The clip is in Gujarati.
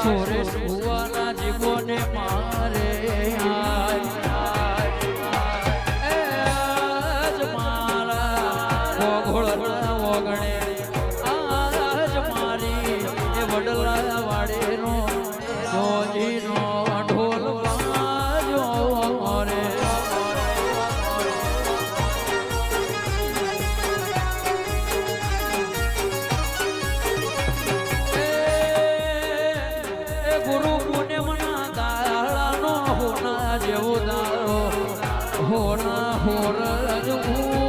સુરેશ ભુવાના જીવોને મારે મારા ઓગણે આજ મારી એ વડલા વાડેનો જોજીનો ઢોલ વાજો રે ગુરુ પુણ્યમના દાળાનો હોના જેવો દાળો હોના હોર